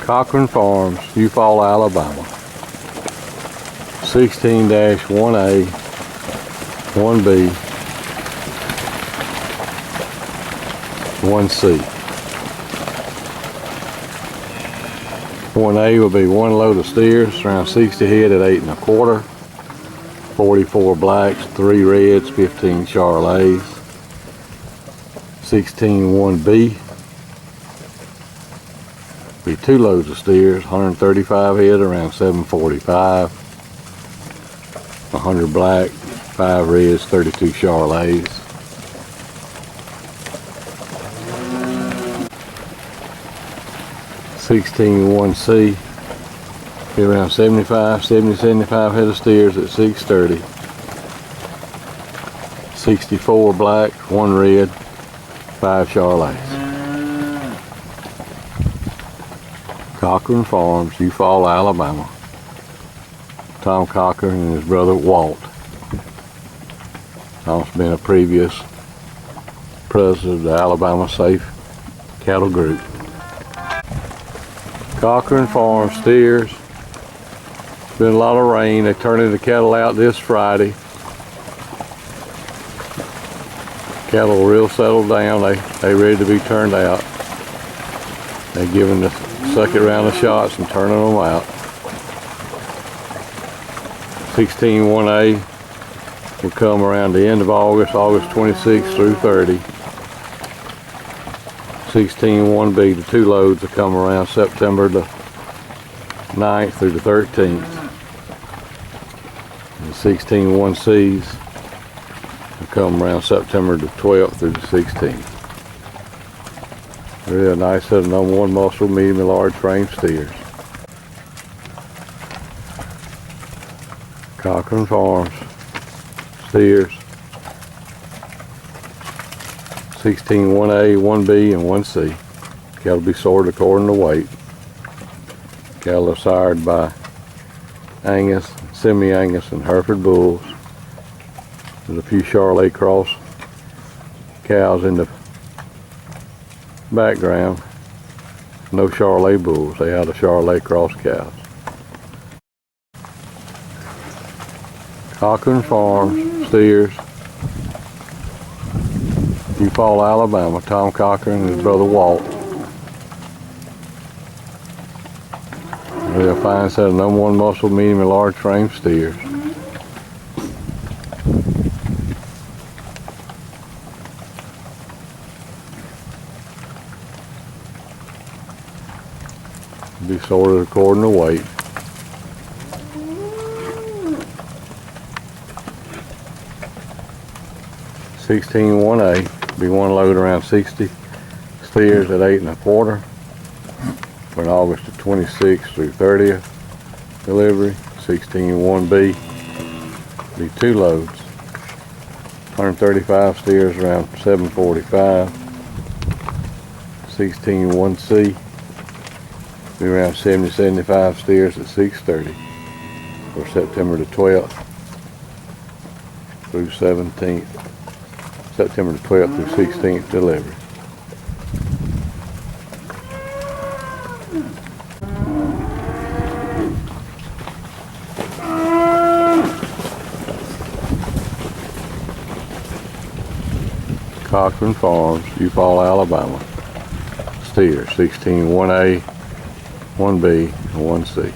Cochran Farms, Eufaula, Alabama. 16-1A, 1B, 1C. 1A will be one load of steers, around 60 head at 8 1/4, 44 blacks, 3 reds, 15 Charolais. 16-1B be 2 loads of steers, 135 head, around 745, 100 black, 5 reds, 32 Charolais. 16-1C be around 75 head of steers at 630, 64 black, 1 red, 5 Charolais. Cochran Farms, Eufaula, Alabama. Tom Cochran and his brother Walt. Tom's been a previous president of the Alabama Safe Cattle Group. Cochran Farms steers. Been a lot of rain. They turned the cattle out this Friday. Cattle real settled down. They ready to be turned out. They giving the second round of shots and turning them out. 16-1A will come around the end of August, August 26th through 30. 16-1B, the 2 loads will come around September the 9th through the 13th. And the 16-1Cs will come around September the 12th through the 16th. Really nice set of number 1 muscle, medium and large frame steers. Cochran Farms steers. 16-1A, 1B, and 1C. Cattle be sorted according to weight. Cattle are sired by Angus, semi-Angus, and Hereford bulls. There's a few Charolais cross cows in the background. No Charolais bulls. They have the Charolais cross cows. Cochran Farms steers. Eufaula, Alabama. Tom Cochran and his brother Walt. Really a fine set of number 1 muscle, medium and large frame steers. Be sorted according to weight. Sixteen 1A be 1 load around 60 steers at 8 1/4 for an August the 26th through 30th delivery. 16-1B be 2 loads, 135 steers around 745. 16-1C be around 70-75 steers at 630 for September the 12th through 17th. September the 12th through 16th delivery. Cochran Farms, Eufaula, Alabama. Steer, 16-1A, 1B, and 1C.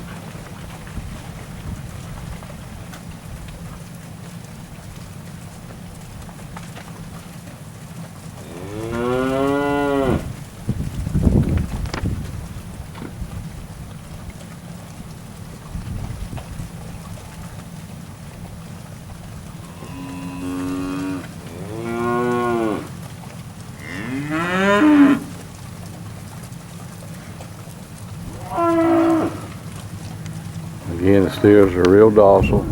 Again, the steers are real docile.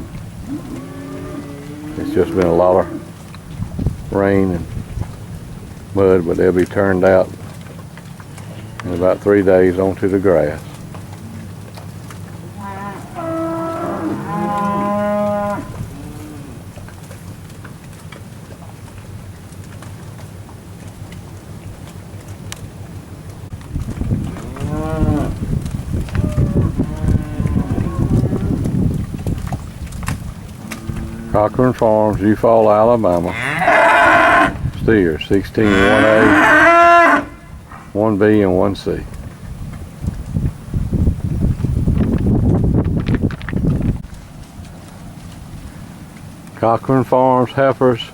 It's just been a lot of rain and mud, but they'll be turned out in about 3 days onto the grass. CORCORAN Farms, Eufaula, Alabama. Steer 16 1A, 1B, and 1C. CORCORAN Farms Heifers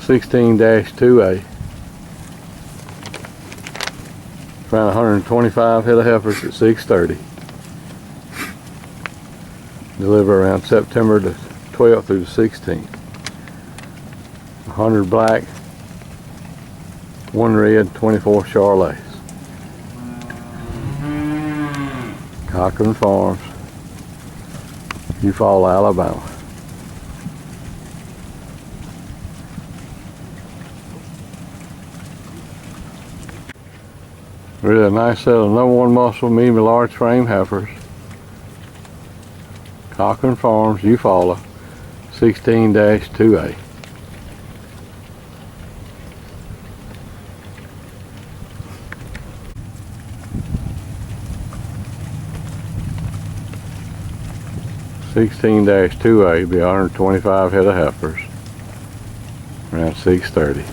16-2A. Around 125 head of heifers at 6:30. Deliver around September the 12th through the 16th. 100 black, 1 red, 24 Charolais. CORCORAN Farms, Eufaula, Alabama. Really nice set of #1 muscle, medium and large frame heifers. CORCORAN Farms, Eufaula, 16-2A. (16-2A) be 125 head of heifers. Around 6:30.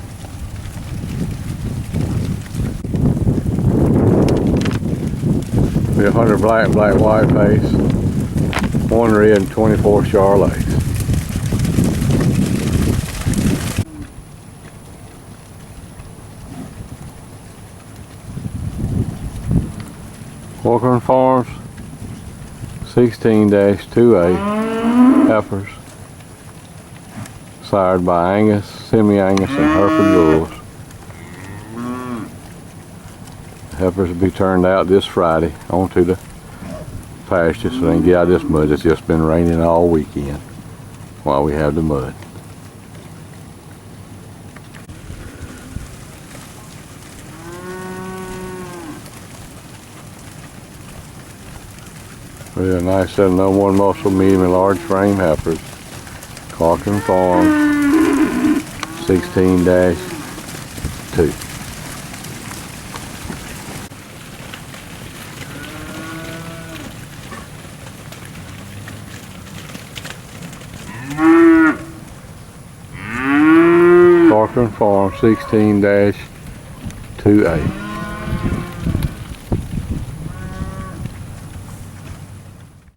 Be 100 black, white face, 1 red, and 24 Charolais. CORCORAN Farms, 16-2A heifers, sired by Angus, semi-Angus, and Hereford bulls. Heifers will be turned out this Friday onto the pasture so they can get out of this mud. It's just been raining all weekend while we have the mud. Really nice set of #1 muscle, medium and large frame heifers. CORCORAN Farm, 16-2. CORCORAN Farm, 16-2A.